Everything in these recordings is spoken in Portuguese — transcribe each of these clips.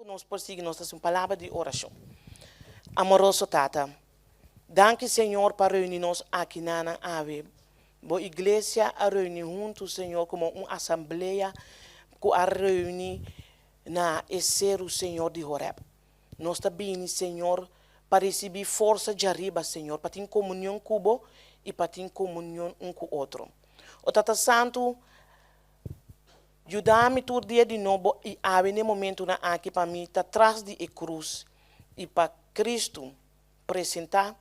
nos persigue, nós temos uma palavra de oração. Amoroso Tata, danke, Senhor, para reunir-nos aqui na ave. Boa igreja a reunir juntos, Senhor, como uma assembleia que a reunir na ser o Senhor de Horeb. Nós também, Senhor, para receber força de arriba, Senhor, para ter comunhão com o e para ter comunhão um com o outro. O Tata Santo, ajuda-me todo dia de novo e ave no momento na aqui para mim, está atrás de a cruz e para Cristo apresentar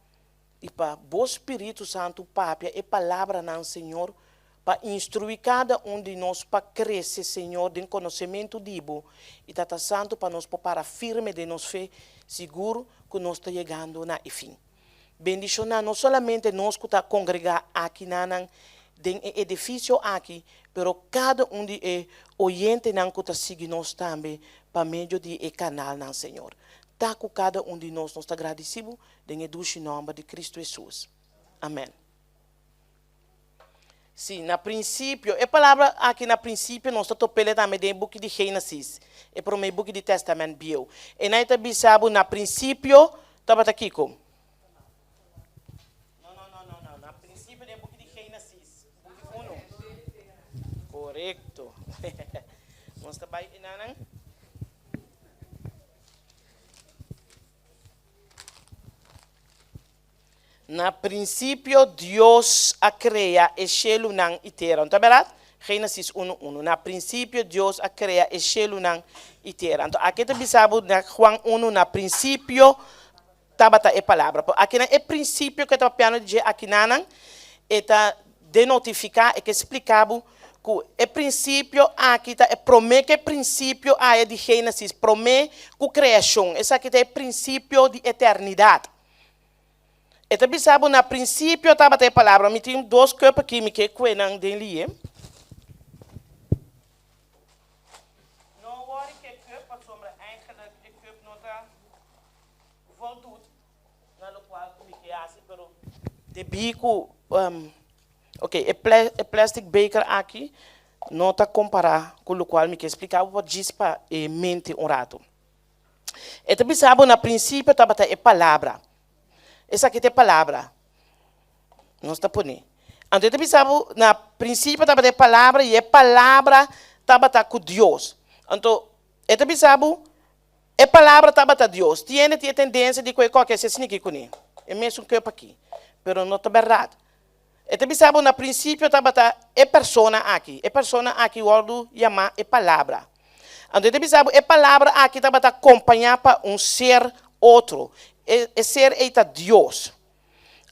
e para o Espírito Santo, Papa, e palavra não, Senhor, para instruir cada um de nós para crescer, Senhor, em conhecimento dibo e Tata Santo para nos preparar firme de nos fé, seguro que nós está chegando na fim. Bendição não somente nós que está congregar aqui na den edifício aqui, pero cada um de oyente não que está seguindo nós também para meio de canal não, Senhor. Tá com cada um de nós está agradecido em o nome de Cristo Jesus. Amém. Sim, na princípio, a palavra aqui na princípio nós está topando também no book de Gênesis, e para o meu book de Testamento bio. E na ita bisabo na princípio, estava aqui como? Não. Na princípio do book de Gênesis, book 1. Correto. Nós está bem inanan? Na princípio, Deus a cria o cielo e terra. Então, verdade? Gênesis 1:1. Na princípio, Deus a cria o cielo e terra. Então, aqui também sabe, na Juan 1, na princípio, estava a palavra. Aqui é princípio que estava piano de aqui nanan, está de notificar e que explicava que o princípio aqui está é promete que princípio é de Gênesis, promete que criação. Esse aqui é o princípio de eternidade. E também sabe, no princípio, estava a palavra, me tem dois corpos aqui, me que não tem ali. Não worry que corpo sobre eigenlijk de corpo não está voldoende, na qual me que assim, pero de bico, ok, é plastic beker aqui, não está comparar com o qual me que explicar o que diz para mente um rato. E também sabe, no princípio, estava a palavra. Essa aqui é a palavra. Não está por aí. Então, eu pensava, na princípio, estava a palavra, e a palavra estava com Deus. Então, eu pensava, a palavra estava com Deus. Tinha a tendência de qualquer coisa assim com ele. É mesmo que eu aqui. Mas não está verdade. Eu pensava, na princípio, estava a pessoa aqui. A pessoa aqui, o ordo, chama a palavra. Então, eu pensava, a palavra aqui estava acompanhada para um ser outro. É ser eita Deus.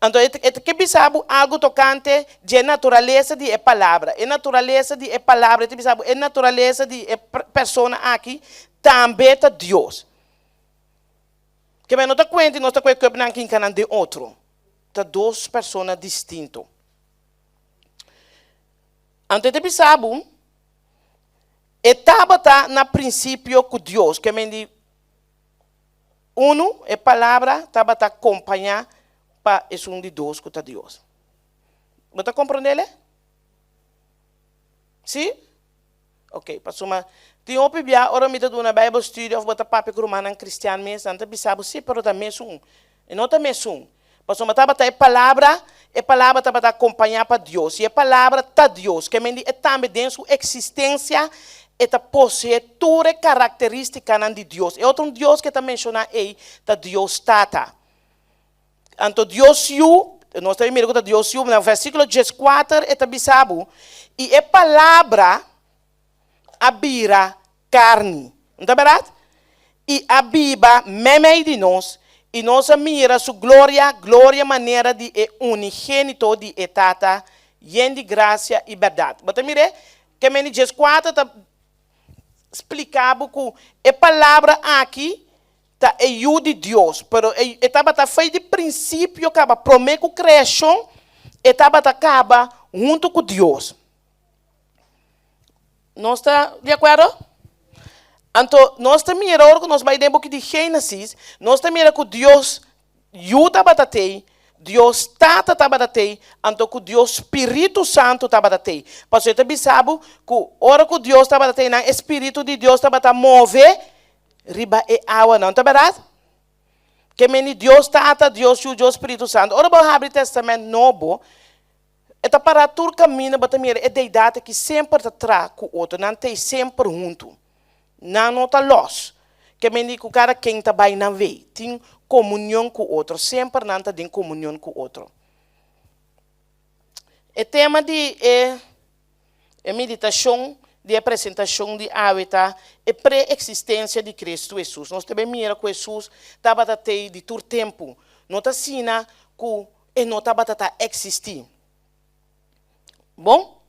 Então, que pensava algo tocante de natureza de palavra. A natureza de palavra, pensava, a natureza de pessoa aqui também é Deus. Que não está quente, não está com o não aqui canal de outro. Está duas pessoas distintas. Então, pensava, estava na princípio com Deus, que me diz, a palavra estava a acompanhar para esse de Deus que está Deus. Você está compreendendo? Sim? Ok, passou uma. Tem uma bíblia, ora me dá uma Bible study, ou botar papel romano cristiano mesmo, não está sim, pero também um. E não também um. Passou uma estava a palavra estava a acompanhar para Deus. E a palavra está Deus, que me diz, é também dentro da existência. Esta possui toda a característica de Deus. É outro Deus que está mencionando aí, está Deus Tata. Então, Deus Yu, nós estamos vendo que Deus Yu, no versículo 14, está bisabo. E a palavra abira carne. Não é verdade? E abiba meme de nós, e nós mira sua glória maneira de unigênito de Tata, e de graça e verdade. Mas mire, que me diz 4 está explicava que a palavra aqui está é de Deus, mas estava feita de princípio, acaba promete a criação, estava acaba junto com Deus. Não está de acordo? Então, nós estamos mirando que nós vamos ver um pouco de Gênesis, nós estamos mirando que Deus ajuda a ter, Deus Tata estava a ter, então que Deus Espírito Santo estava a ter. Porque você sabe que a hora que Deus estava a ter, o Espírito de Deus estava a mover riba e água, não, tá verdade? Que meni Deus Tata, Deus Filho, Deus Espírito Santo. Ora, o Abre Testamento Novo, é para todo caminho, é deidade que sempre está com o outro, não tem sempre junto. Não está los. Que meni que o cara quem está bem na vez, tem comunhão com o outro, sempre não tem comunhão com o outro. O tema de meditação, de apresentação de hábito, é pré-existência de Cristo Jesus. Nós também mira que Jesus estava de todo tempo. Não está sina que não estava a existir. Bom?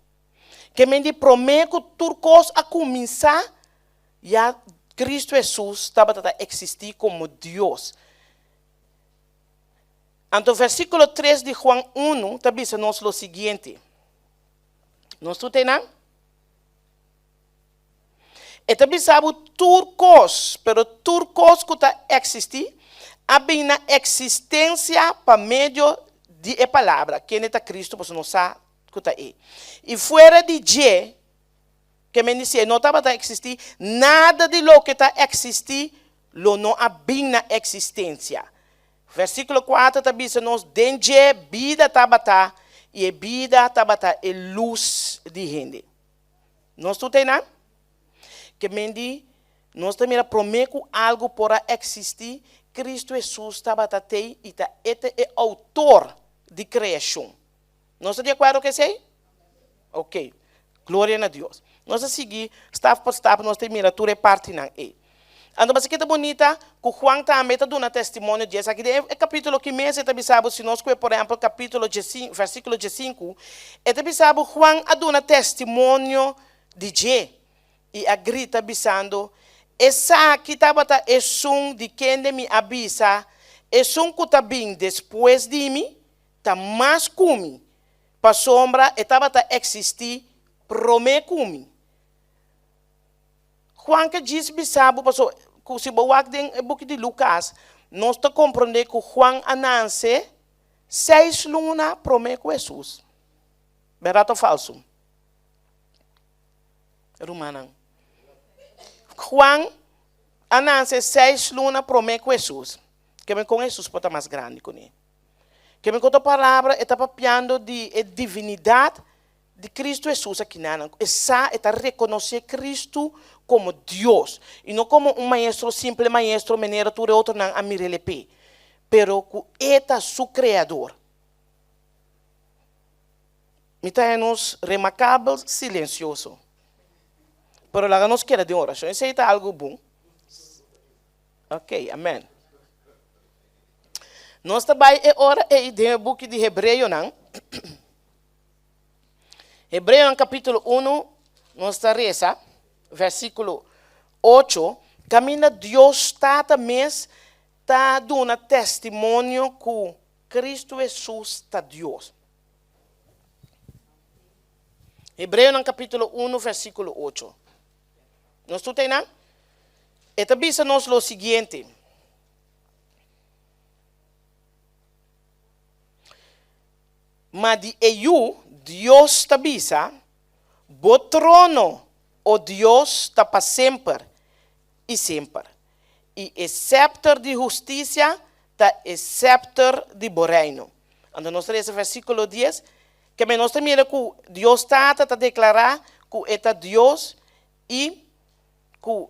Que me promete que tudo coisa a começar, já Cristo Jesus estava a existir como Deus. Então, versículo 3 de Juan 1, está dizendo o seguinte. Não estou entendendo? Está dizendo tudo coisa, pero tudo coisa que está existir, há na existência para meio de a palavra. Quem é Cristo, você não sabe que está aí. E fora de J, que me disse, não estava a existir, nada de lo que está a existir, lo não há na existência. Versículo 4 está dizendo, dentro vida estava e a vida estava é luz de gente. Não estou entendendo? Que me diz, nós também promete algo para existir, Cristo Jesus estava e é autor de criação. Não está de acordo com isso aí? Ok. Glória a Deus. Nós a seguir, staff por staff, nós temos tudo é parte não é. Então, mas aqui é bonita, que Juan também está dando testemunho disso. Aqui é capítulo que mês, está pensando, se nós, por exemplo, capítulo 5, versículo 5, está pensando, Juan a dando testemunho de J. E a grita pensando, essa aqui estava é som de quem me avisa, é som que está bem depois de mim, está mais como para sombra, estava a existir, promete como. Juan que diz, sabe, que se você tem o book de Lucas, nós estamos compreendendo que Juan anuncia 6 lunas promete com Jesus. Verdade ou falso? Romano. Juan anuncia 6 lunas promete com Jesus. Que me com Jesus pode estar mais grande com ele. Que me conta a palavra está papiando de divinidade de Cristo Jesus aqui na essa está reconhecer Cristo como Deus e não como maestro simple maestro maneira tudo outro não a mirelepe, pero que é su criador. Mitanos remarcável, silencioso. Pero lá nos queda de oração. Isso é algo bom. Ok, amém. Nós também é hora de book de Hebreu não. Hebreu capítulo 1, nós reza, versículo 8, caminha Deus tata mes está dando testemunho que Cristo Jesus está Deus. Hebreu capítulo 1, versículo 8. Nós estamos entendendo? Eta bisa-nos o seguinte. Mas de eu, Deus tabisa, o trono, o Deus está para sempre e sempre. E o scepter de justiça está o scepter de reino. Então, nós temos o versículo 10, que nós temos que Deus está a declarar que é Deus e que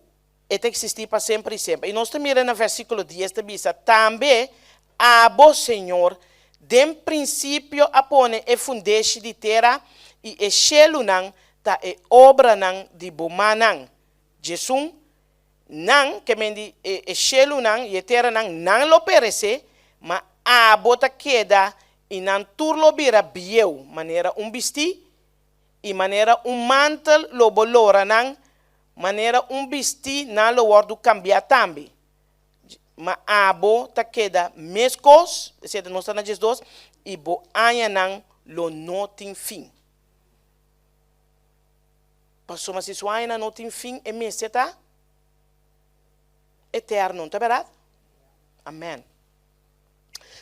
é existir para sempre e sempre. E nós temos no versículo 10, também a vós, Senhor, de princípio apone e fundeixe de terra e e chelo nan ta e obra nan de bomanan. Jesus nan que mendi e chelo nan e terra nan lo perece, ma a bota queda e nan turlo bira bieu maneira vesti e maneira mantel lo bolora nan maneira vesti nan lo wordo cambia tambi. Ma abo ta queda mescos, se não está na Jesus, e bo anha lo não tem fim. Passou, mas isso ainda não tem fim, é meseta eterno, tá verdade? Amém.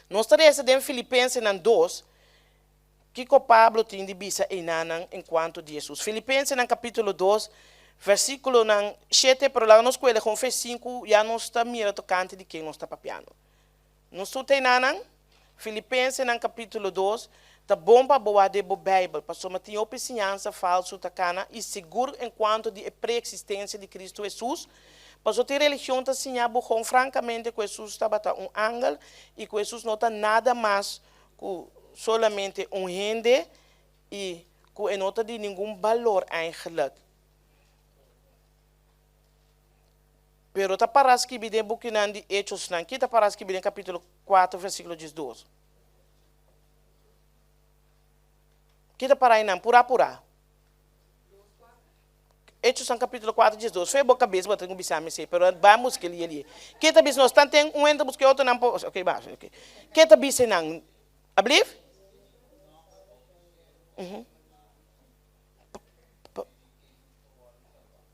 Nós estaremos em Filipenses 2, que o Pablo tem de bisa enquanto de Jesus. Filipenses capítulo 2, Versículo 7, pero lá na escola com fez 5, já não está mira tocante de quem não está papiando. Não estou tendo Filipenses no capítulo 2, tá bom para boa de bo Bíblia, para só ter opiniança falsa tacana e seguro enquanto de pré-existência de Cristo Jesus. Para só ter religião tá sim bom francamente que Jesus está batendo ángel e que Jesus não está nada mais que solamente gente e que não está de nenhum valor eigenlijk. Pero tá parece que bidem buquinan de Hechos nan, que tá parece que bidem capítulo 4, versículo 12. Que tá para aí não, pura. Hechos nan capítulo 4, 12. Foi boa cabeça, mas tenho bisame sei, pero vamos que ali. Que tá bis nós tem entra busque outro não, OK, baixa, OK. Que tá bis nan, ablief?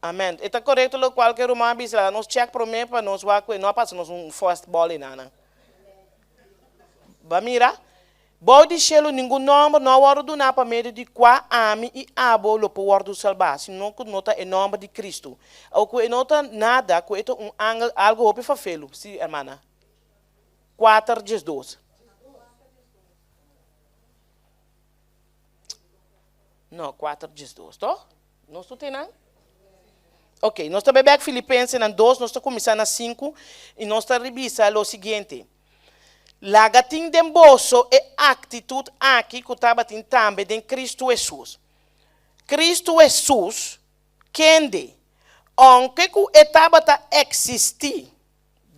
Amém. Está correto lo qualquer uma bisla, nós check para mim para nós vai não passa nós first ball nana. Ba mira? Body shelo nenhum nome não hora do na para meio de qua ami e abo lo por do salvar, se não nota em nome de Cristo. Ou que nota nada, que é algo ope fafelo, sim, irmã. 4 12. Não, 4 12, tá? Não estou tendo. Ok, nós estamos bem Filipenses na 2, nós estamos começando na 5 e nós estamos revisando o seguinte. Lagatin de bolso e atitude aqui que estava também de Cristo Jesus. Cristo Jesus, quem de? Aunque que estava a existir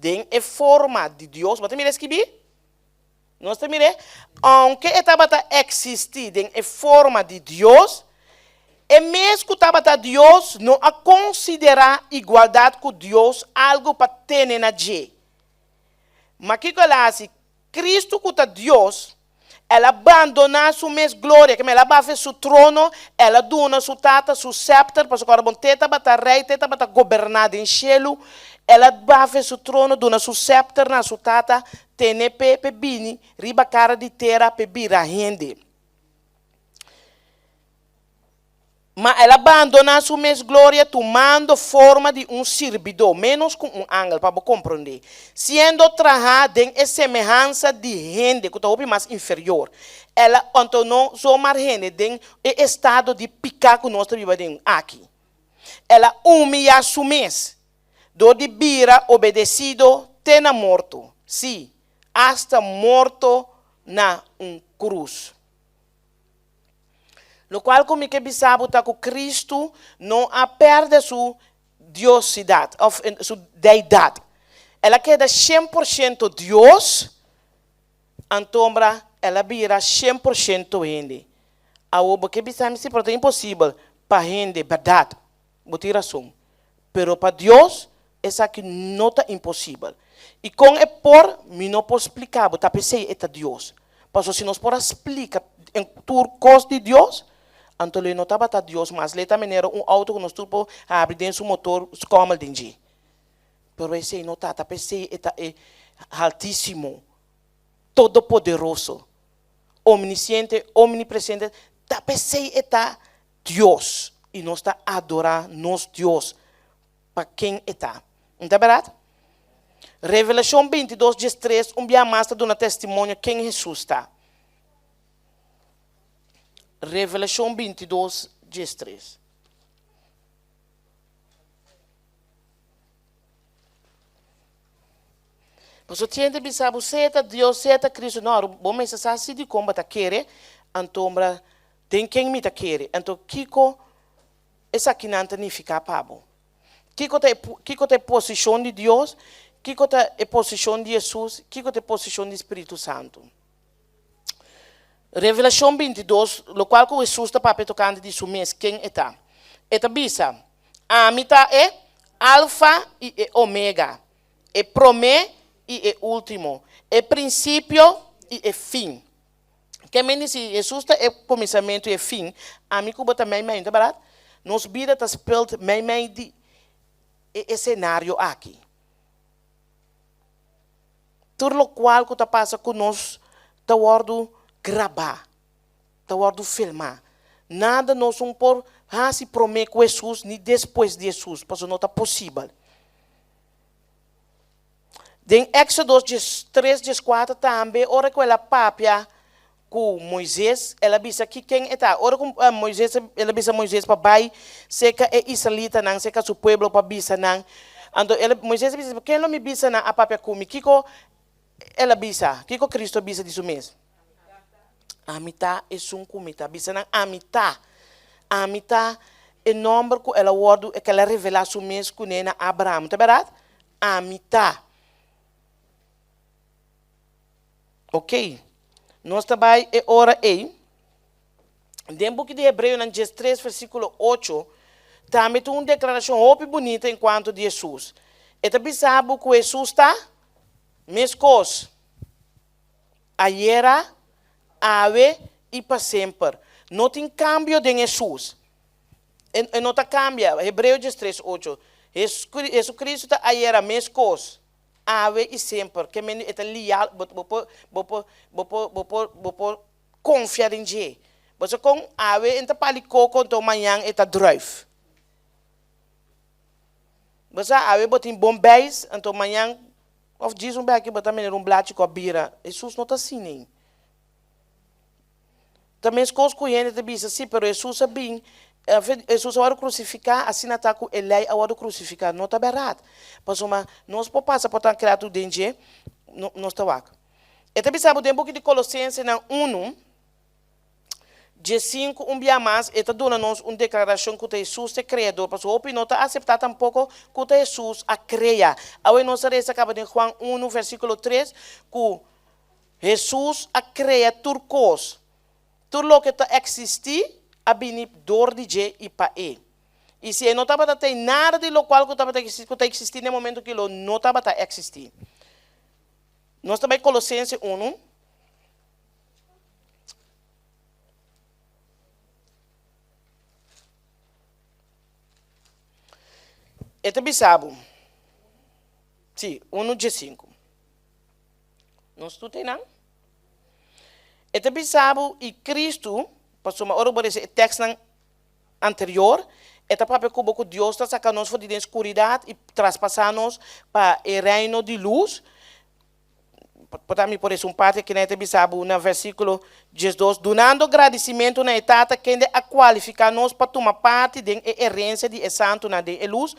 em forma de Deus, você me escrever? Nós estamos aunque estava a existir em forma de Deus, e mesmo que estava a Deus, não a considerar igualdade com Deus algo para ter na gente. Mas que assim, Cristo que está Deus, ela abandona sua mesma glória, que ela vai fazer seu trono, ela dona sua tata, seu scepter, para agora bom teta bata rei, teta bata governar em cielo, ela vai fazer seu trono, dona seu scepter na sua tata, tenepe pe bini, riba cara de terra pe bira rende. Mas ela abandona sua mesma glória, tomando forma de servidor, menos com ángel, para compreender. Sendo trajada em semelhança de gente que está mais inferior. Ela antonou só mais gente em estado de picar que nós estamos vivendo aqui. Ela humilha sua mesma. Do de bira obedecido, tena morto. Sim, hasta morto na cruz. Lo qual como que bisabo tá que Cristo não perde sua diosidade, sua deidade. Ela queda 100% Deus, então ela vira 100% gente. A oba que bisamo se é impossível para gente verdade, botar razão. Pero para Deus essa que não é impossível. E com é por mim não posso explicar, botar pensei é Deus. Mas se nós podemos explicar em tudo coisa de Deus, então, ele não estava a Deus, mas ele também era auto que nós temos a abrir dentro do motor, como ele tem. Mas esse não está, esse é altíssimo, todo poderoso, omnisciente, omnipresente, esse é Deus, e nós está a adorar nos Deus, para quem está. Não é verdade? Revelação 22, 13, dia mais está dando testemunho quem Jesus está. Revelação 22, 13. Você tinha de pensar, você é Deus, você é Cristo. Não, bom, mas se assim de como está querer, então, tem quem me está querer. Então, Kiko, essa aqui não fica pabo. Kiko tem posição de Deus, Kiko tem posição de Jesus, Kiko tem posição do Espírito Santo. Revelação 22, no qual Jesus está para tocando de sua mesa, quem está? Eta bisa, a mitad é alfa e é omega, é promé e é último, é princípio e é fim. Que me diz, Jesus é começamento e é fim, a mim como também me entende, nos vida está spelt me de cenário aqui. Tudo o qual que passa conosco, está ordo gravar, está ordo filmar. Nada nós vamos por se prometer com Jesus, nem depois de Jesus, porque não está possível. Em Éxodo 3:4 também, ora que ela papia com Moisés, ela disse que quem está, ora com Moisés, ela disse Moisés para bai, seca é israelita não, seca seu povo para bisa não. Então Moisés disse, quem não me bisa não a papia comigo, kiko ela bisa, kiko Cristo bisa disso mesmo. Amita é um comita, bisa não amita é nome que ela word, que ela revela o mesmo com nena Abraão, tá verdade? Amita. Ok? Nós também é hora aí. Dentro de Hebreu, no 3, versículo 8, também tem uma declaração muito bonita enquanto de Jesus. E também sabe que Jesus está mescos. Ayer, ave e para sempre. Não tem cambio de Jesus. E não está cambia. Hebreu 3, 8. Jesus Cristo está ayer, mescos. Ave e sempre, que me é leal, vou confiar em Deus. Você com ave entra palicou com o manhã eta drive. Você ave botin bombéis, então manhã of diz um bem que botar menino blate com a bira. Jesus não está assim nem. Também as coisas que ele te disse assim, pero Jesus é bem. Jesus a hora crucificar, assim não está com ele a hora crucificar, não está barato. Mas nós podemos passar por tanto criado dentro, não está aqui. E também sabe o tempo que de Colossenses na 1, de 5, dia mais, e está dando nos uma declaração que Jesus é criador, mas o opinião não está aceitar tampouco que Jesus a cria. Aí nós acaba de João 1, versículo 3, que Jesus a cria turcos. Tudo o que está existir, a bini dor de je e pa e. E se não estava ter nada de lo qual que está existindo no momento que não estava a existir. Nós também Colossenses 1. E também sabe. Sim, 1 de 5. Não estou não? E também sabe, e Cristo, passou uma hora por esse texto anterior, é para que Deus está sacando-nos da escuridão e traspassando-nos para o reino de luz. Por isso, parte que nós sabe no versículo 12, donando agradecimento na etapa que a qualificar-nos para tomar parte da herência de santo na de luz,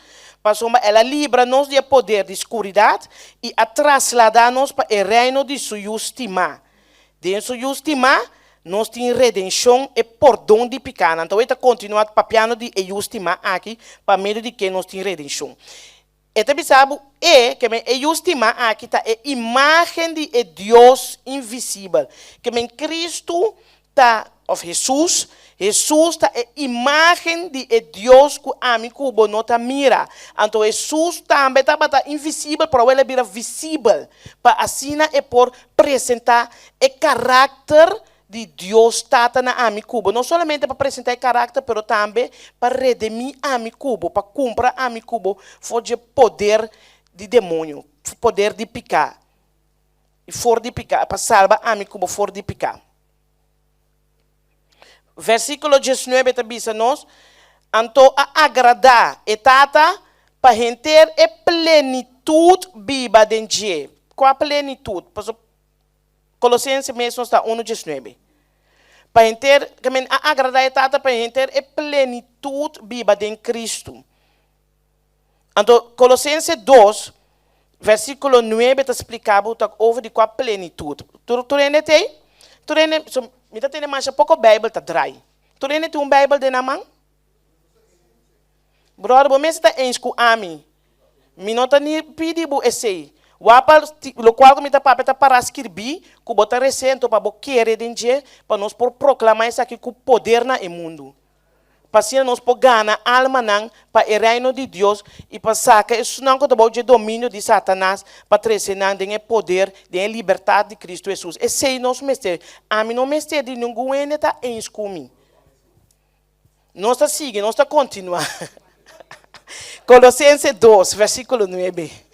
ela livra-nos do poder de escuridão e a trasladar-nos para o reino de sua justiça. De sua justiça, nós temos redenção e perdão de pecado. Então, ele está continuando papiando de justiça aqui, para meio de que nós temos redenção. E também sabe, que a justiça aqui está a imagem de Deus invisível. Que em Cristo está, of Jesus está a imagem de Deus que a mim cubo não está mira. Então, Jesus também está invisível, para ele virar visível. Para assim é por apresentar o caráter de Deus tata na ami cubo, não somente para apresentar caráter, mas também para redimir ami cubo, para cumprir ami cubo, for de poder de demônio, poder de picar, e for de picar, para salvar ami cubo, for de picar. Versículo 19 também nos, então a agradar e tata para render a plenitude biba de Deus. Qual a plenitude? Colossenses mesmo está 1:19. Para enter, a agradar a tata para enter a plenitude viva de Cristo. Então, Colossenses 2, versículo 9, está explicado over de qual plenitude. Tu ainda me tem mais pouco Bíblia tá dry. Tu ainda tem Bíblia de na mão? Brother, você está em com a mim. Me não está nem pedindo esse. O qual me está para escrever, que botar recente para querer dinheiro, para nós por proclamar isso aqui com poder no mundo. Para assim nós por ganhar alma não para o reino de Deus e para sacar isso não que o domínio de Satanás para trazer não tem poder, tem liberdade de Cristo Jesus. Esse é nosso mistério. A mim não mistério de ninguém está em comigo. Nós está seguindo, nós está continuando. Colossenses 2, versículo 9.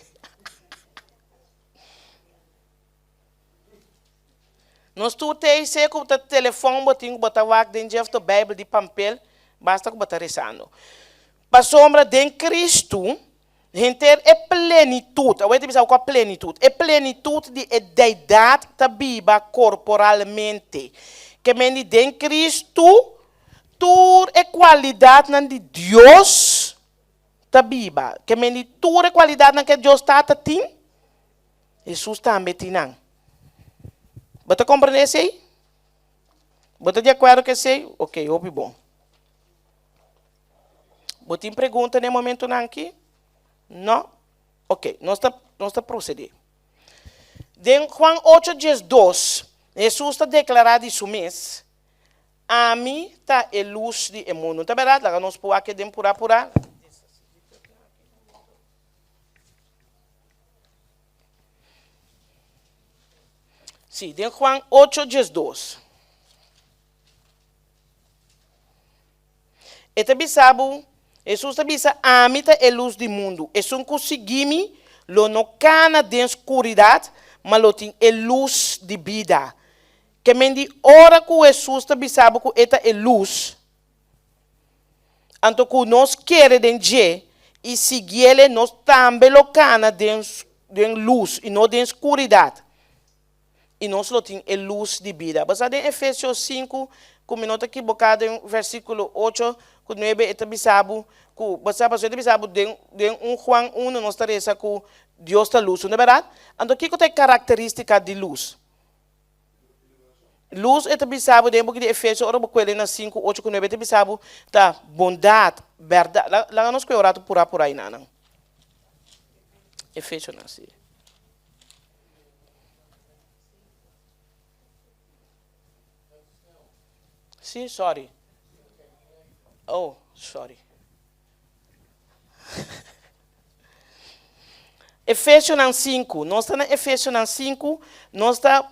Nós tu tem se com o telefone, botinho, botar wak, den Jeff to Bible de papel, basta que botar rezando. Para sombra de Cristo, gente é plenitude. Eu vou dizer qual é plenitude. É plenitude de deidade da Bíblia corporalmente. Que me de Cristo, tudo é qualidade de Deus da Bíblia. Que me tudo é qualidade que Deus está a ti. Jesus também tem. Você compreende isso aí? Você de acordo com isso aí? Ok, ouve bom. Você tem pergunta no momento aqui? Não? Ok, nós está proceder. Em Juan 8:2, Jesus está declarado isso mesmo. A mim está a luz do mundo. Está verdade? Lá nós podemos aqui dentro por aí. Sim, em Juan 8:2. Este bisabo, Jesus está a mim está a luz do mundo. É um conseguimos, lo não cana de escuridade, mas lo tem a luz de vida. Que me di ora que Jesus está bisabo que esta é luz. Anto que nós queremos de e seguir ele, nós também lo cana de luz e não de escuridade. E nós lo tem a luz de vida. Mas em Efésios 5, como nota equivocada em versículo 8, que 9, esta bisabo, que você passou bisabo de Juan 1, nós está que Deus está luz, não é verdade? Então, o que é a característica de luz? Luz é bisabo de Efésios, ora vou na 5, 8, 9, é bisabo da bondade, verdade. Lá nós que orado por aí, não. Efésios não sei. Sim, sorry. Oh, sorry. Efésios 5, nós estamos em Efésios 5, nós estamos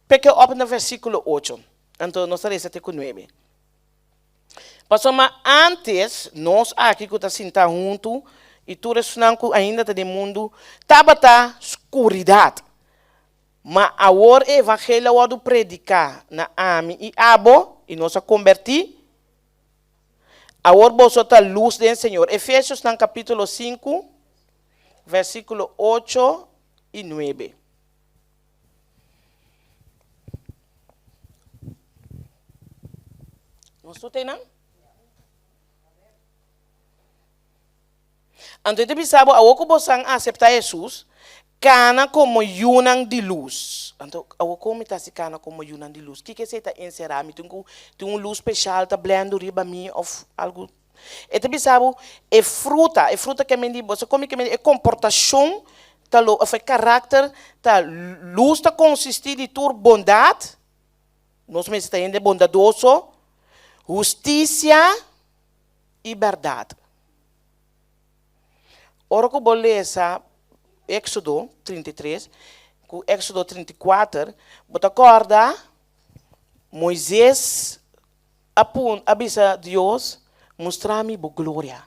pequeno up no versículo 8. Então, nós estamos em 9. Passou, mas antes, nós aqui que estamos sentados juntos, e tudo isso ainda está no mundo, estava escuridade. Mas agora o evangelho é o predicar na ami e abo, e nós a convertir. Agora você está luz do Senhor. Efésios no capítulo 5, versículo 8 e 9. Não estou entendendo? Então, você sabe, agora que você aceitar Jesus, cana como yunang de luz. Então, como está se cana como yunang de luz? O que você está encerrado? Tem uma luz especial, está blendo riba mim, ou algo. E você sabe, é fruta que me diz, você come que me diz, é comportação, é caráter, tá luz está consistir de tua bondade, nós me está indo bondadoso, justiça e verdade. Ora que eu vou ler essa Éxodo 33, com Éxodo 34, você acorda, Moisés avisa Deus, mostrar-me a glória.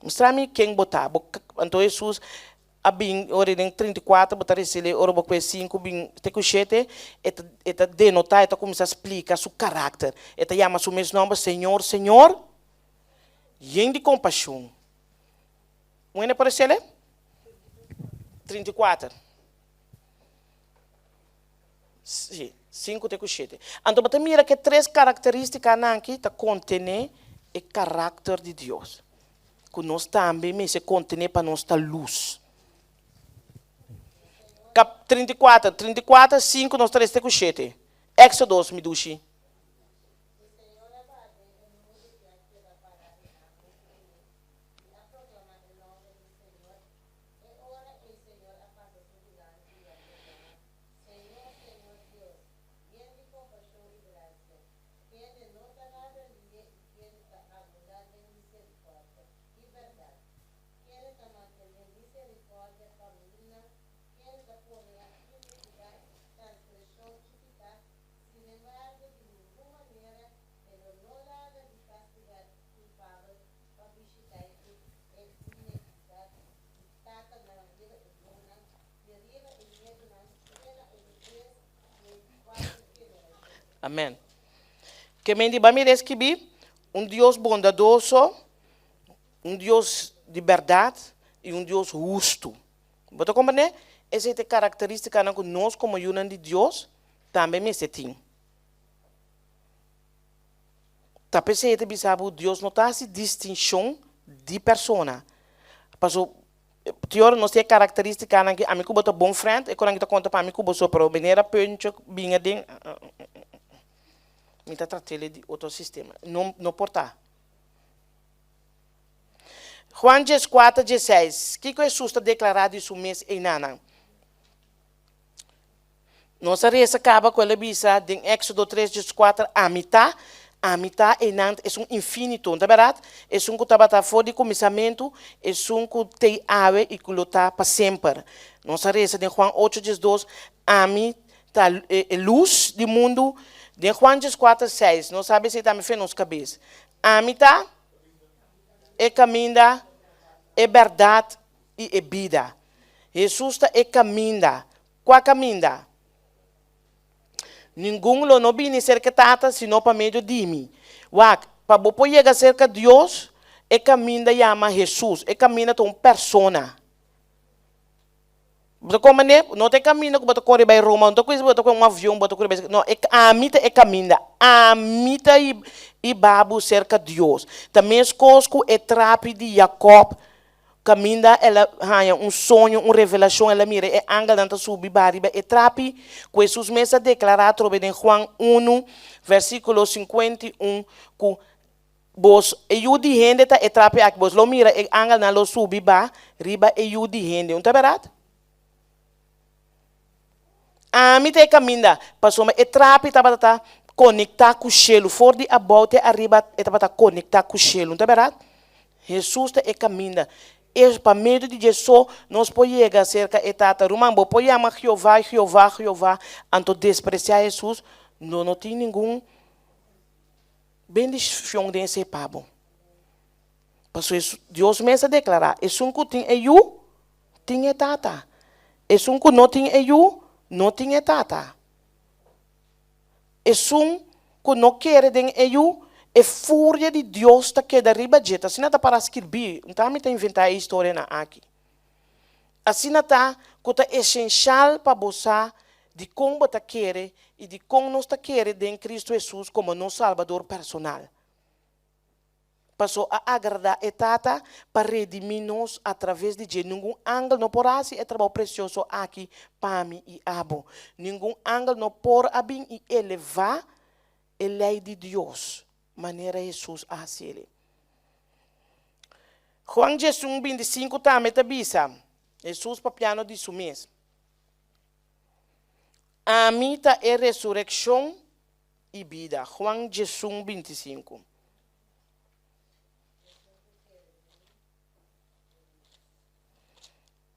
Mostrar-me quem botar. Então Jesus, ora em 34, botar esse, ora em 5, te cuchete, eta denotar, eta começar a explicar seu caráter. Eta chama seu mesmo nome, Senhor, Senhor, e de compaixão. Não é para ele? 34. Sim, 5 te cuchete. Então, você mira que 3 características aqui está contendo o caráter de Deus. Que nós também se contém para nossa luz. 34, 5, nós 3 te cuchete. Éxodo 2, me duche. Amém. Que me diga, me descrever Deus bondadoso, Deus de verdade e Deus justo. Você compreende? Essa é a característica que nós, como união de Deus, também me sentimos. Tapi você sabe, Deus não está essa distinção de pessoa. Porque teor nós temos característica que a mim como bom friend, e quando a gente conta para mim como sou para o maneira ponto binha den, me está tratando de outro sistema. Não portar. Juan 4:16. Que Jesus está declarado isso mês em Nana? Nossa reza acaba com a bisa em Éxodo 3:4 a mitad é um infinito, tá verdade? É um que está fora de começamento, é um que tem ave e que luta para sempre. Nossa reza em Juan 8:2 a mitad é luz do mundo. De Juan 4:6, não sabe se está me fazendo nos cabeças. A mitad é caminho, é verdade e é vida. Jesus é caminho. Qual caminho? Ninguém não vem cerca tata, senão para meio de mim. Para você chegar cerca de Deus, é caminho chama Jesus, é caminho de uma pessoa. Não tem caminho que você corre para Roma, não tem coisa que um avião, você corre para... Não, a mita é caminho. A mita e babu cerca de Deus. Também as coisas que é trape de Jacob, caminho, ela tem sonho, uma revelação, ela mira, é anga danta subi bariba, é trape, que Jesus mesmo declarado, trobe em Juan 1, versículo 51, que vos de gente é trape aqui, vos lo mira, é anga na lo subi ba, riba de gente, não está verdade? A mim tem caminho, passou, é trape, tá conectar com o cielo, fora de abaute, arriba, tá conectar com o cielo, não está verdade? Jesus é caminho. E para meio de Jesus, nós podemos chegar cerca de tata rumambo, podemos chamar Jeová, anto despreciar Jesus, não tem nenhum bendição desse pabo. Porque Deus mesmo declara, é um que tem eu, tem tata. É um que não tem eu, não tem tata. É um que não quer eu, é fúria de Deus que da riba jeta. Assim não está para escrever, não está a inventar a história aqui. Assim não está que é essencial para você de como você quer e de como nós quer em Cristo Jesus como nosso Salvador personal. Passou a agradar a tata para redimir-nos através de Jesus. Nenhum ângulo não por assim é trabalho precioso aqui para mim e abo. Nenhum ângulo não por abim e elevar a lei de Deus. Maneira Jesus a ser. Juan 25 também está bisa. Jesus papiano de sumes. A mita é ressurreição e vida. Juan 25.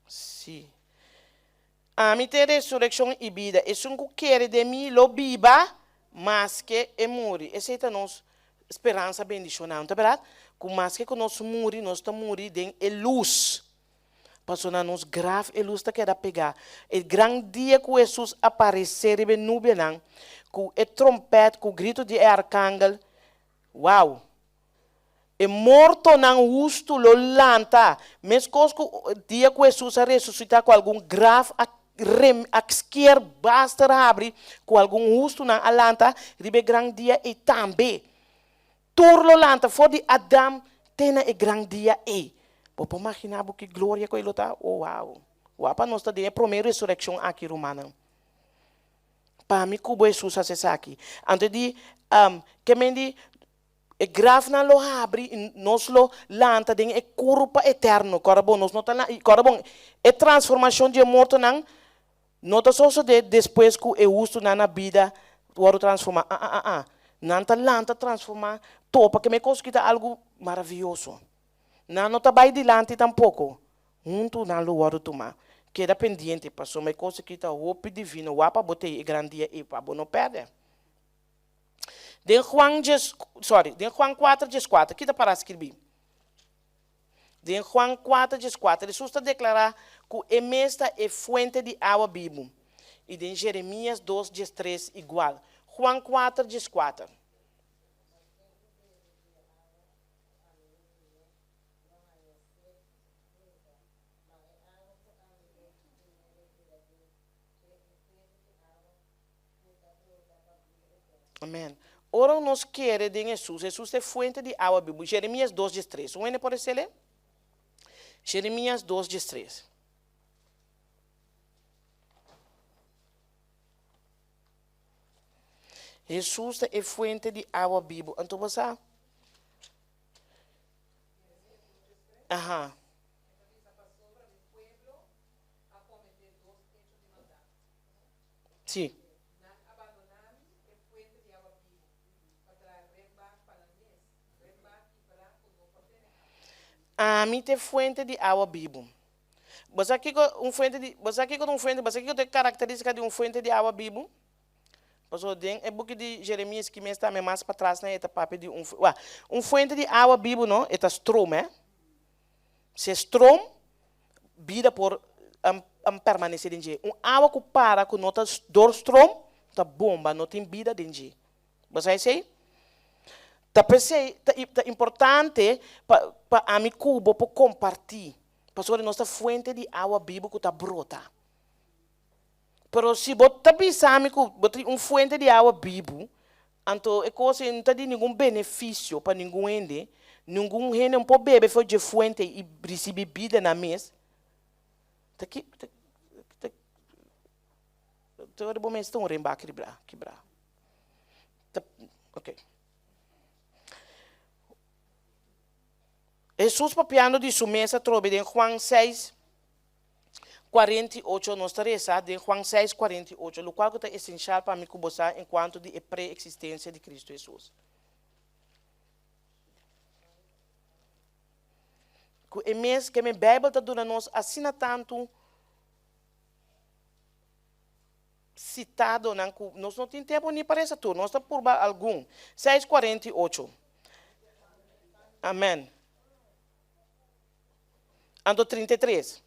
Sim. A mita é ressurreição e vida. É um que quer de mim lo viva, mas que é morrer. Essa é a nossa esperança bendicional, tá verdade? Com mais que nós morrer, nós estamos morrer em luz. Passou na nos grave e luz que era pegar. O grande dia que Jesus aparecer em nuvem, com o trompete, com o grito de arcángel, uau! E morto não justo lo lanta, mas o dia que Jesus ressuscitar com algum grave a esquerda basta abrir com algum justo na lanta, ribe grande dia e também. Turlo lanta, for de Adam, tena e grande dia e. Pode imaginar que glória que ele está? Oh, uau! Uau, para nós é a primeira ressurreição aqui romana. Para mim, como Jesus faz aqui. Antes de, que me diz, é grave na lo abre, nós lo lanta, é corpo eterno. Corabon, nós não tá lá, corabon, é transformação de morto não. Não está só de depois que eu uso na vida, o transformar. Não está lanta transformar, topa que me consiga algo maravilhoso. Não está bem dilante tampouco. Junto na luar tomar. Queda pendiente, passou uma coisa que está o divino, o apa botei grande e para não perder. De Juan 4:4, aqui está para escrever. De Juan 4:4, Jesus está declarar que esta é fonte de água viva. E de Jeremias 2:3 igual. Juan 4, 4. Amém. Ora nos quer de Jesus. Jesus é fonte de água viva. Jeremias 2, 3. Você pode ler? Jeremias 2, 3. Jesus é fonte de água viva. Então você... Aham. Sim. A mim tem fonte de água viva. Você aqui com tem característica de fonte de água viva? Pastor Den, é book de Jeremias que me está mais para trás, né? Eta papo de fonte de água viva, não? Eta strom, né? Se strom, vida por permanecer em dia. Água que para com nota do strom, tá bomba, não tem vida dentro. Você sei? Tá importante para a mim cubo para compartilhar. Pastor, nossa fonte de água viva que tá brota. Pero se você pensar que fonte de água viva, então é coisa não tem nenhum benefício para ninguém ende, ninguém não pode beber foi de fonte e receber vida na mesa. Tá aqui, todo momento estão rembar quebrar. Ok. Jesus papiando de sua mesa trobe em Juan 6, 48, nós rezamos em Juan 6, 48, o qual é essencial para mim cuboçar enquanto de pré-existência de Cristo Jesus. Que mês que a Bíblia está dando nós assina tanto citado, nós não temos tempo nem para essa turma, nós estamos por algum. 6, 48. Amém. Ando 33.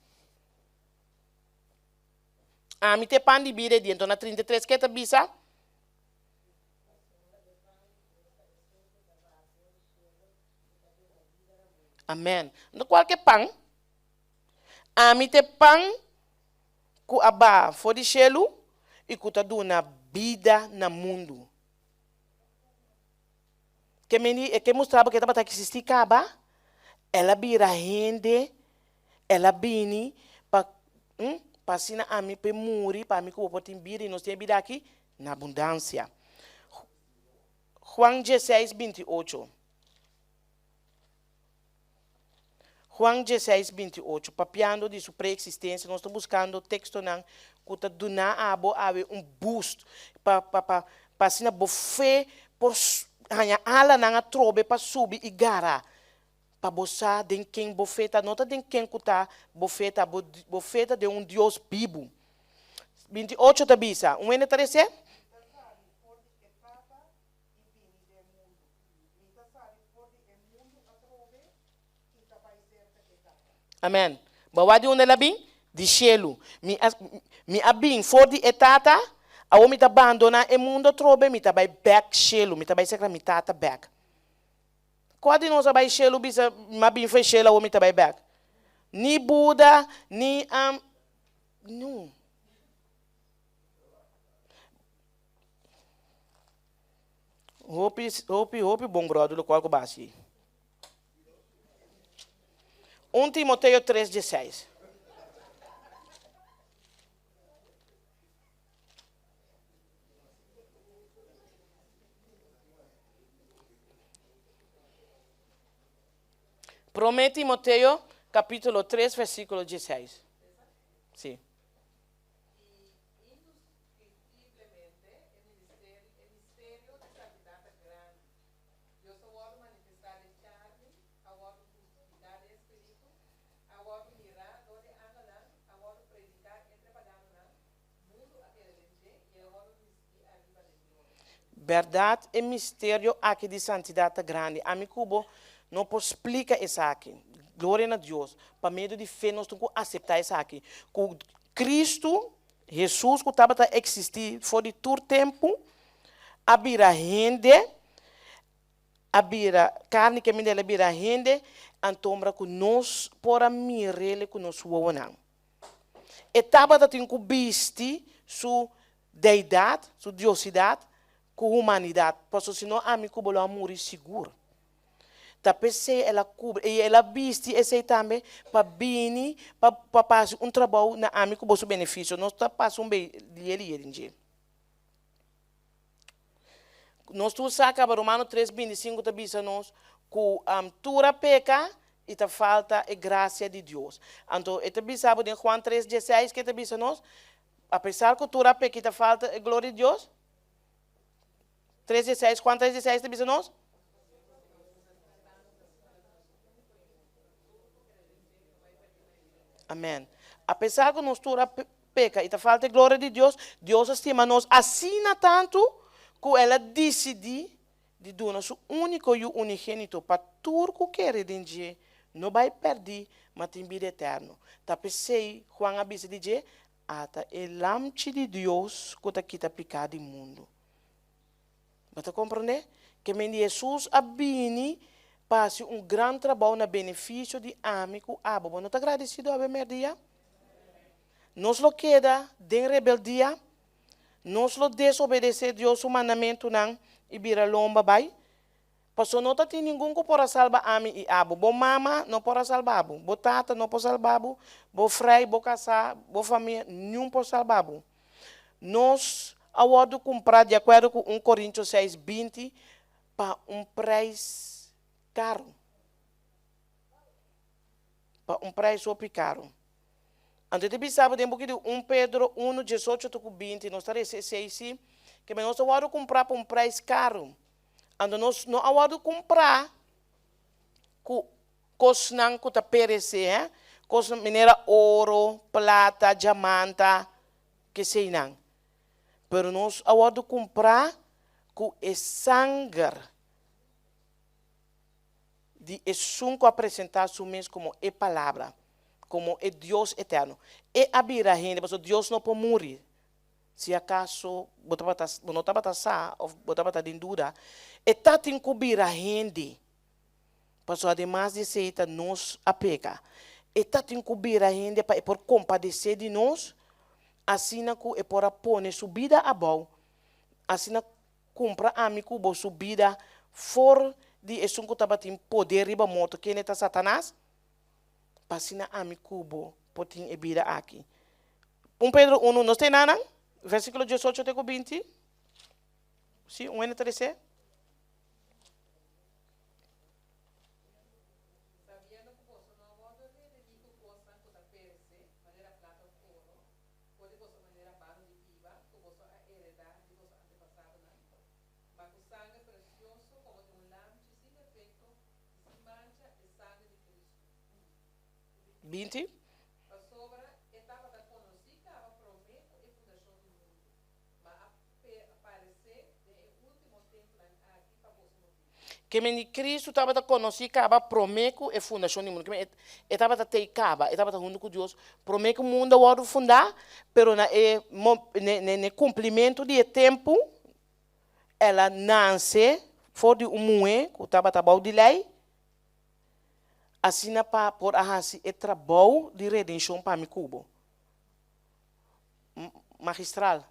A mim tem pan de bira dentro na 33 que é bisa? Amém. No qualquer pão, a mim tem pão que aba for de chelo e que tá dando vida no mundo. Que mostrava que estava que existir caba, ela vira rende, ela vini para passina a mim para morrer, para mim que eu vou ter vida e nós temos vida aqui na abundância. Juan 16, 28. Juan 16, 28. Papiando de sua pré-existência, nós estamos buscando o texto que está dando um boost para passina fé por ala na trobe para subir e gara. Para você de quem bofeta, nota de quem está bofeta de Deus vivo. 28 da bisa. Um ene tarese? Amém. Bawa de onde ela vem? De cielo. Mi abin for de etata, a o mi ta abandona e mundo trobe mi ta vai back cielo, mi ta vai secra mi tata back. Quando nós vai cielo bisa, ma bin foi cielo o mi ta vai back. Ni Buda, ni não. Hope bom brother do qual que basi. 1 Timoteo 3,16. Promete Timoteo, capítulo 3, versículo 16. Sim. Verdade e mistério aqui de santidade grande. A mim cubo não posso explicar isso aqui. Glória a Deus. Para meio de fé nós temos que aceitar isso aqui. Com Cristo, Jesus que estava a existir fora de todo tempo, abira rende, abira carne que me dela abira rende, antombra que nós por mirele que nós woonang. Etapa dat in kubisti su deidade, su diosidade, com humanidade. Porque senão a mim kubo lo amor seguro. Tapese ela cobre e ela viste esse também para bini para passar trabalho na ami kubo su benefício. Nós tá passando bem ele. Nós tu saca para Romano 3:25 tá bisa nós com tura peca e tá falta a graça de Deus. Então, eta bisa em Juan 3:16 que tá bisa nós, apesar que tura peca e tá falta a glória de Deus. 3:16, Juan 3:16 tá bisa nós? Amém. Apesar que nós tura peca e tá falta a glória de Deus, Deus estima nós assina tanto que ela decide de dar nosso único e unigênito para tudo que quer de não vai perder, mas tem vida eterna. Tá pensei, Juan avisa de dizer, ata é lamche de Deus que está quita pecado do mundo. Você compreende? Que Jesus abini passe grande trabalho no benefício de amigo abo. Não está agradecido a merdia? Nós lo queda de rebeldia, nós lo desobedecer Deus o mandamento não e vira lomba vai. Porque não tem ninguém que possa salvar ami e abo. Bo mama não pode salvar, bo tata não pode salvar, bo frei, bo casar, bo família, nenhum pode salvar. Nós award comprar de acordo com 1 Coríntios 6:20 para preço caro. Para preço caro. Antes de saber de 1 Pedro 1:18-20, nós estamos dizendo que nós vamos comprar por preço caro. Então nós não vamos comprar com coisas que está perecer, coisas mineral ouro, plata, diamante, que sei não. Pero nós vamos comprar com o sangue de Jesus que apresentar su mesmo como a palavra, como é Deus eterno. E abrir a gente, porque Deus não pode morrer. Se acaso não está batendo ou não está em dúvida, está tem que abrir a gente. Porque además de ser nós a peca, está tem que abrir a gente para por compadecer de nós, assim que é por pôr sua vida a bom, assim que compra amigo bo sua vida for de isso que estava tem poder riba morto que é Satanás, para assim amigo bo pode ter vida aqui. 1 Pedro 1, não tem nada? Versículo 18-20. Sim, 1:13. Que me Cristo estava a conhecer que a prometo e fundação do mundo. Que estava a ter caba, estava a junto com Deus. Prometo o mundo vai fundar, pero na cumprimento de tempo, ela nasce fora de moe, que estava a de lei. Assim para por assim é trabalho de redenção para mi cubo. Magistral.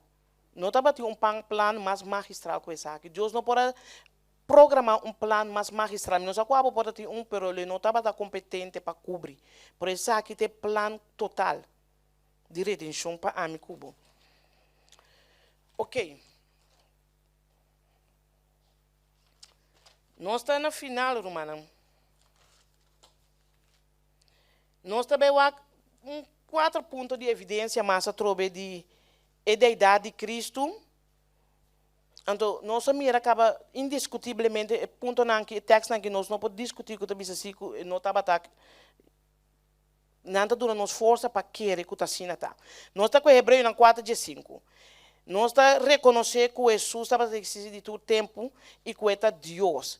Não estava a um plano mais magistral com essa aqui. Deus não pode programar plano mais magistral. Nós acabamos por ter pero ele não estava competente para cobrir. Por isso aqui tem plano total de redenção para ami cubo. Ok. Nós estamos na final, Romana. Nós também temos 4 pontos de evidência mais a trobe de deidade de Cristo. Então, nossa mira acaba indiscutivelmente, o ponto que texto que nós não podemos discutir com o assim, não estava nada dura nos força para querer que assim está. Nós está com Hebreus 4:5. Nós está reconhecer que Jesus estava de todo tempo e que era Deus.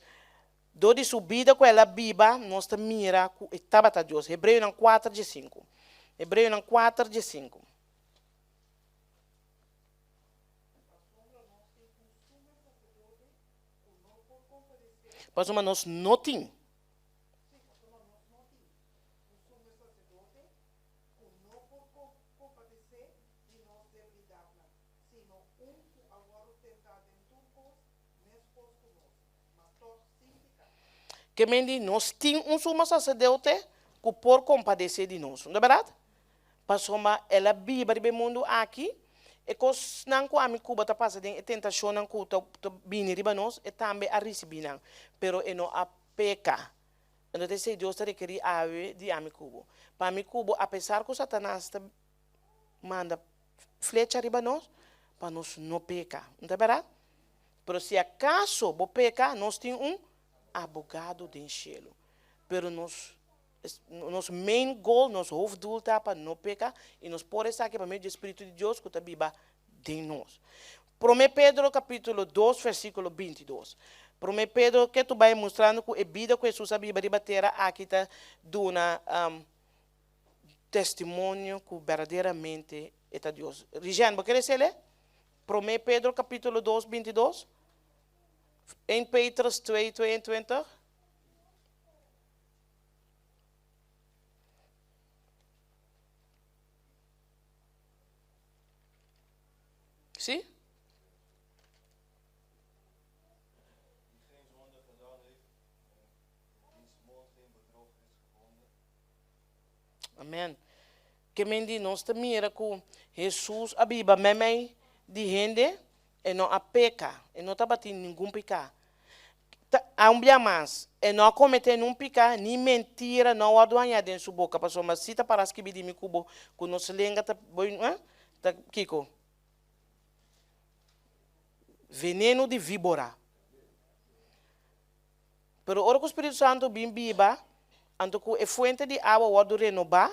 Do de subida com ela biba, nós está mira que estava Deus. Hebreus 4:5. Hebreus 4:5. Pastor, mas nós não temos. Que mendi nós temos um sumo sacerdote que por compadecer de nós, não é verdade? Pastor, mas ela vive no mundo aqui, e que não com a minha Cuba está passando a tentação não com o bem riba nós, e também a receber não, pero e não a pecar. Então se Deus está requerir a de a minha Cuba, para minha Cuba, apesar que o Satanás está manda flecha riba nós, para nós não pecar, não é verdade? Pero se acaso vou pecar, nós temos abogado do cielo. Pero nosso main goal, nosso hoofddoel está para não pecar e nós podemos estar aqui para meio do Espírito de Deus que está viva de nós. 1 Pedro capítulo 2, versículo 22. 1 Pedro que tu vai mostrando que a vida que Jesus a viva ribatera aqui está dando testemunho que verdadeiramente é Deus. Rijan, você quer ler? 1 Pedro capítulo 2, 22. 1 Petrus 2, 22. Sim? Amém. Que mendi nós também que Jesus a Bíblia meme de gente e não a peca, e não está batendo nenhum pecado. Há um dia mais, e não cometer nenhum pecado, nem mentira, não aduanhar dentro da sua boca, pastor, mas se está para as que me dizem que nossa língua está Kiko. Veneno de víbora. Pero ora que o Espírito Santo bem viva, anto que a fonte de água pode renovar,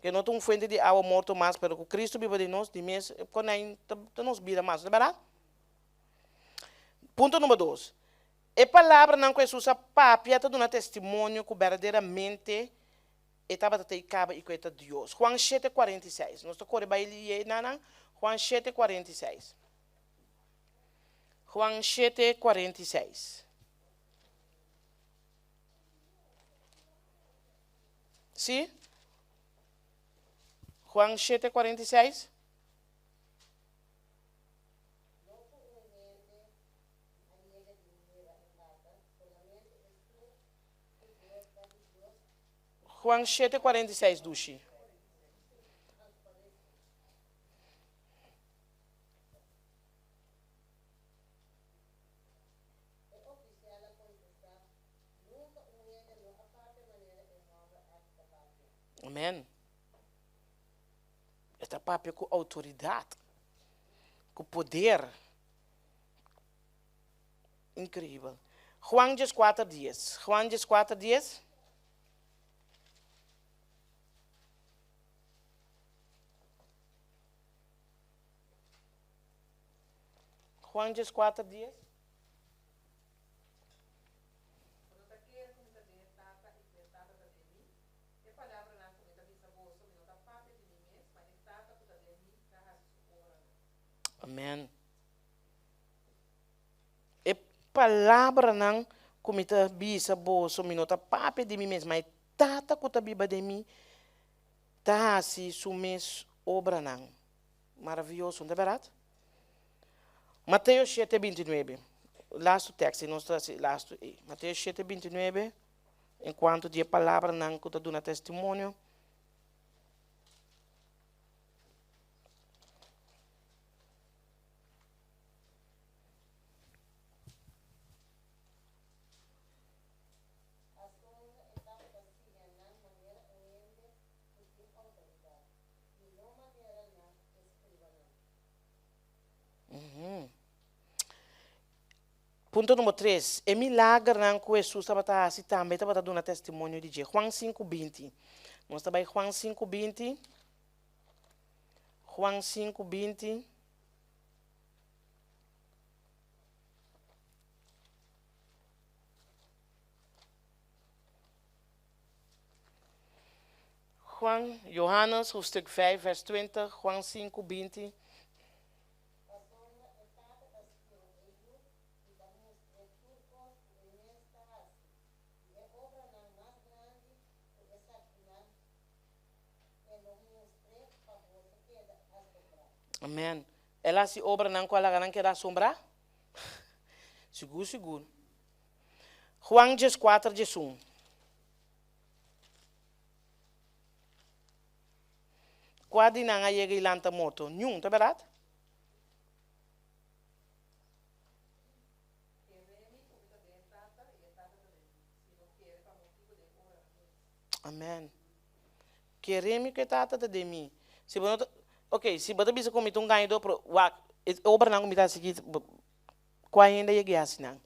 que não tem uma fonte de água morto mais, pero que Cristo viva de nós, de mês, quando nos vira mais, não é verdade? Ponto número 2. A palavra não que Jesus papia está dando testemunho que verdadeiramente estava até cabo e que é Deus. Juan 7:46. Nós estamos correndo aí, Juan 7:46. Juan 7:46. Sim? Juan 7:46. Juan 7:46, Dushi. Amém. Esta papo com autoridade, com poder. Incrível. Juan 4:10. Juan 4:10. Juan 4:10. Amém. E palavra não comita bisa bolso minuto pape de mim mesmo, mas tata que biba de mim, tá assim sumes obra não. Maravilhoso, não é verdade? Mateus 7:29. Last text, nós traz last. Mateus 7:29. Enquanto de palavra não que dando testemunho. Ponto número 3. É milagre que Jesus estava assim também, estava dando testemunho de Juan 5:20. Nós estamos em Juan 5:20. Juan 5:20. Juan, Johannes, hoofdstuk 5, vers 20. Juan 5:20. Amém. Ela se obra não qual ela não quer sombra? Seguro, seguro. Juan 4, 1. Quando não há chega e lanta moto, nenhum, tá verdade? Amém. Queremos que tata de mim. Se você, ok, se você bisa comigo ganho do pro, obra não comida seguinte, qual ainda chega assim não.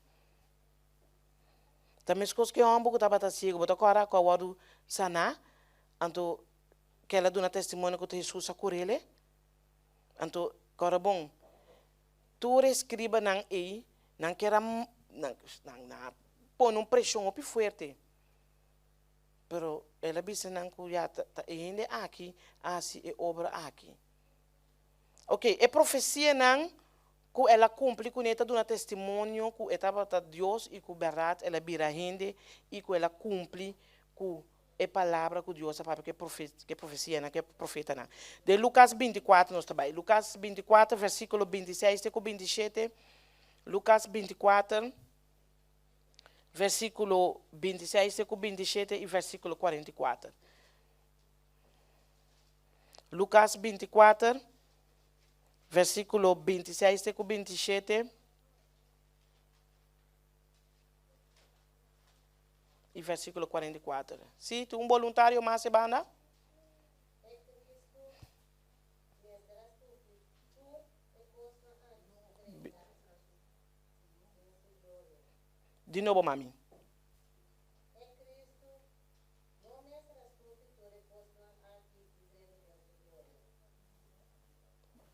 Também as coisas que eu amo que tava cego, botar agora com a wadu sana, anto que ela dá testemunho que Jesus a curele, anto agora bom, tu escreva não aí, não quer não põe uma pressão muito forte. Pero ela disse não que já ainda aqui, assim é obra aqui. Ok, é profecia não que ela cumpre com ela dá testemunho que estava Deus e com verdade ela vira gente e que ela cumpre com a palavra que Deus sabe que é profecia não que é profeta não. De Lucas 24 nós trabalhamos. Lucas 24 versículo 26 até 27. Lucas 24 versículo 26 até 27 e versículo 44. Lucas 24 versículo 26 até 27 e versículo 44. Se tu voluntário mais banda? De novo, mami.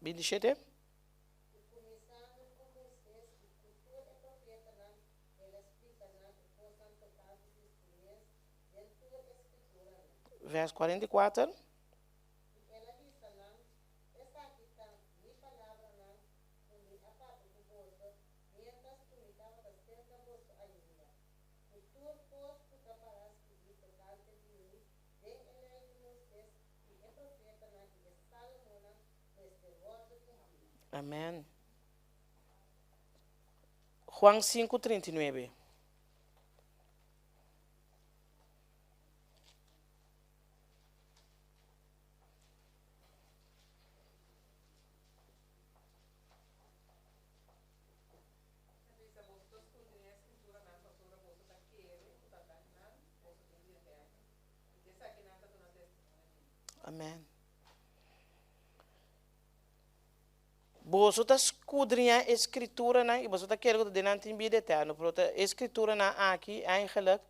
27? Verso 44. Amém. Juan 5:39. Amém. Você está escudrinhando a escritura, né? E você está querendo que não tem vida eterna. Porque a escritura aqui, eigenlijk,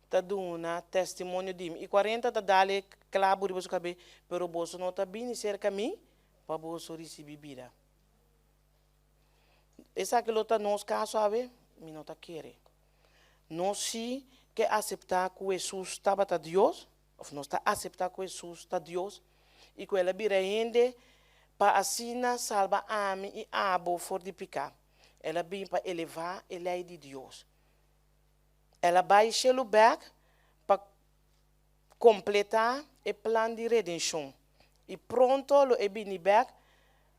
está dando testemunho de mim. E 40 está dando claro de você caber, pero você não está bem cerca de mim, para você receber vida. Essa que está nos casos, sabe? Me não está querendo. Nós sim que aceitar que Jesus estava a Deus, ou nós está aceitar que Jesus está Deus, e que ele vira ainda para assim salvar a mim e a abo for de picar. Ela vem para elevar a lei de Deus. Ela vai encher o back para completar o plano de redenção. E pronto, ela vem back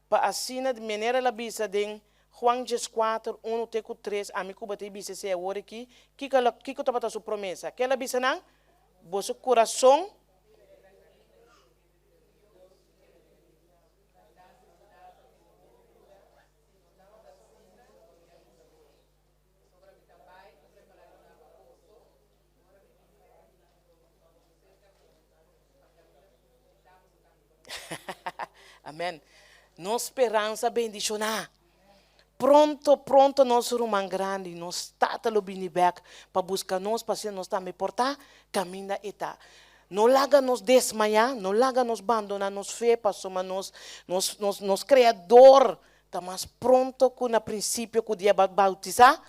para assim de maneira ela bisa de Juan 4, 1 até 3, a mim que batei bisa se é hora aqui, que estava a sua promessa? Que ela bisa não? Vosso coração amém. Nossa esperança bendicionar. Pronto, nós somos grande, nós estamos no back para buscar nós, para ser nós também portar caminho da etapa. Não larga nos desmaiar, não larga nos abandonar, nos fé, para somos nós criador, está mais pronto que no princípio que o dia bautizar,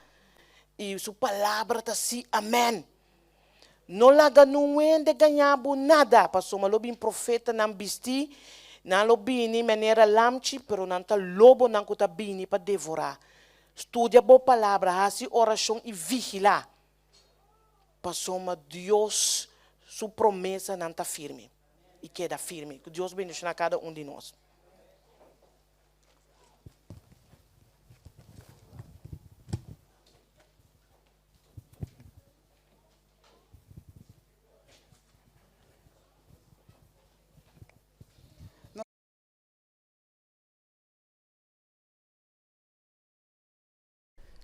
e sua palavra está assim, amém. Não larga não é de ganhar nada, para somos lobo profeta não vestir, não lobini maneira lamchi, pero não tá lobo não tá bini para devorar. Estudia boa palavra, assim oração e vigilar. Passou Deus, sua promessa não está firme. E queda firme. Que Deus bendiga cada um de nós.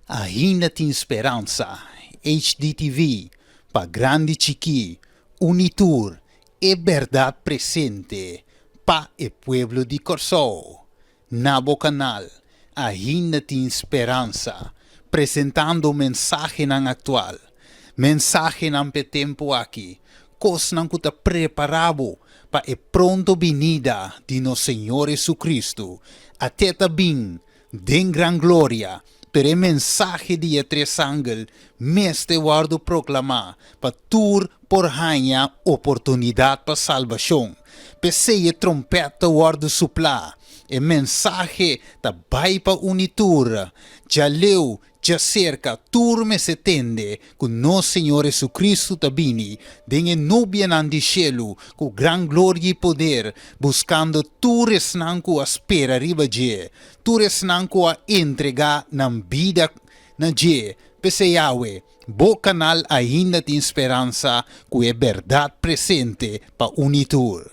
Ainda tem esperança. HDTV, para grande chiqui, Unitur, é verdade presente, para o pueblo de Corsó. Nabo canal, ainda tem esperança, apresentando mensagem atual, mensagem para tempo aqui, coisa que está preparado para a pronto vinida de nosso Senhor Jesucristo, até também, de gran glória, per el mensaje de tres ángel, meste guardo proclamar, para tur por rainha oportunidade para salvação. Pesei trompeta guardo suplar, e mensaje da vai para unitura, já leu, já cerca, turme se tende, com nosso Senhor Jesucristo tabini, dengue nubia de cielo, com gran glória e poder, buscando tu resnanco a espera riba je, tu resnanco a entregar na vida na je, pese Yahweh, bo canal ainda tem esperança, que é verdade presente para unitur.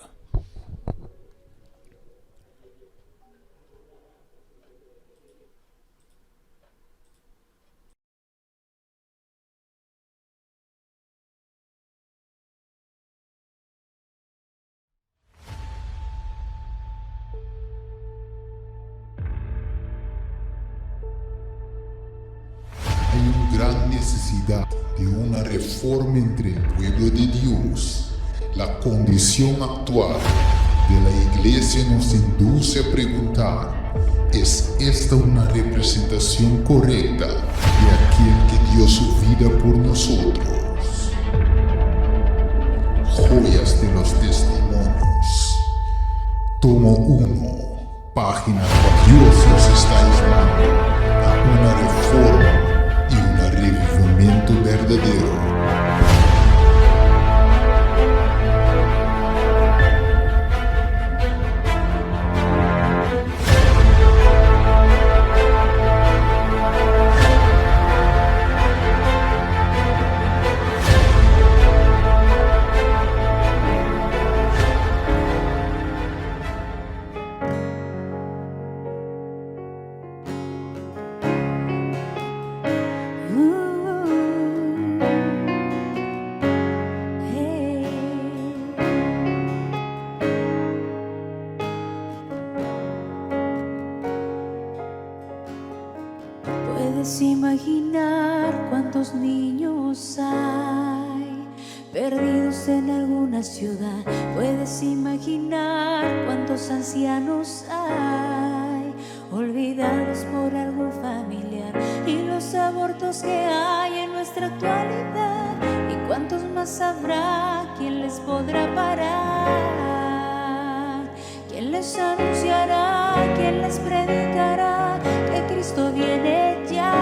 Gran necesidad de una reforma entre el pueblo de Dios. La condición actual de la iglesia nos induce a preguntar, ¿es esta una representación correcta de aquel que dio su vida por nosotros? Joyas de los testimonios. Tomo 1, página 4. Dios nos está llamando a una reforma y un revivimiento verdadero. Puedes imaginar cuántos niños hay perdidos en alguna ciudad. Puedes imaginar cuántos ancianos hay olvidados por algún familiar, y los abortos que hay en nuestra actualidad, y cuántos más habrá. ¿Quién les podrá parar? ¿Quién les anunciará? ¿Quién les predicará que Cristo viene ya?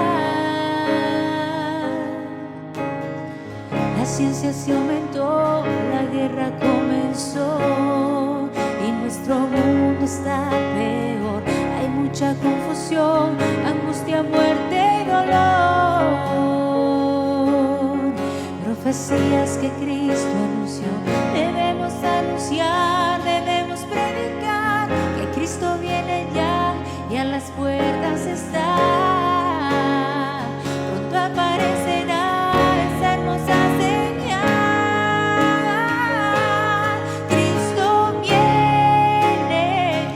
La ciencia se aumentó, la guerra comenzó y nuestro mundo está peor. Hay mucha confusión, angustia, muerte y dolor. Profecías que Cristo anunció, debemos anunciar, debemos predicar que Cristo viene ya y a las puertas está. Pronto aparecerá esa hermosa señal. Cristo viene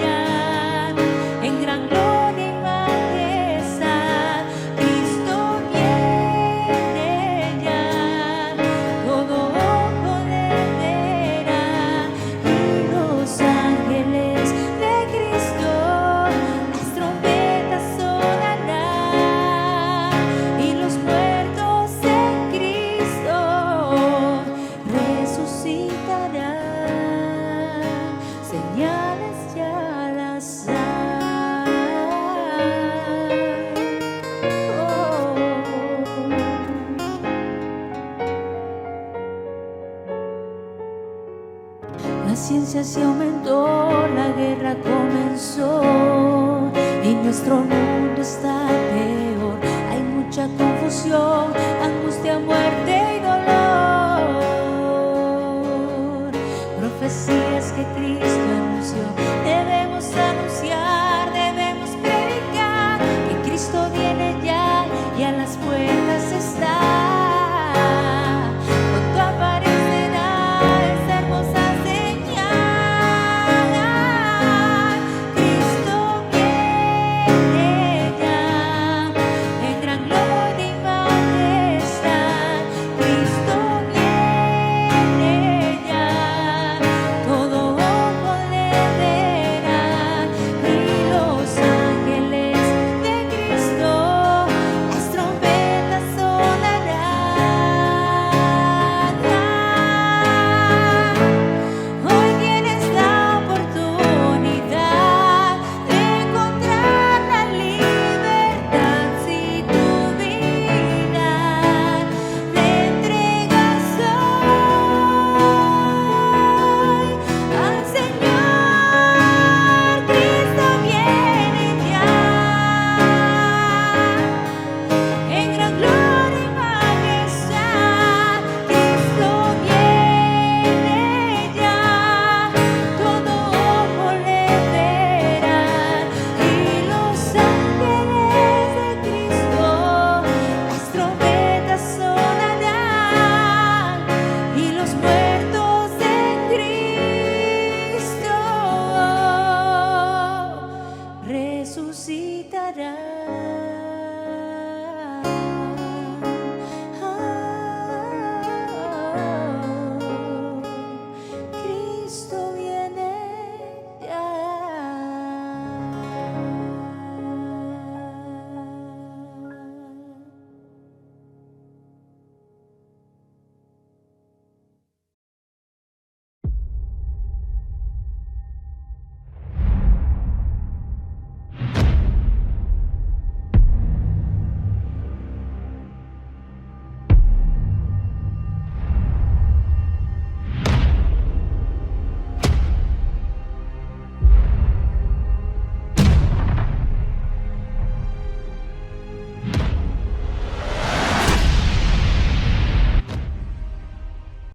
ya en gran gloria y majestad. Cristo viene ya, todo ojo le verá, y los ángeles de Cristo las trompetas sonarán, y los muertos en Cristo resucitarán. Señales ya las hay. La ciencia se aumentó, la guerra comenzó y nuestro mundo está peor. Hay mucha confusión,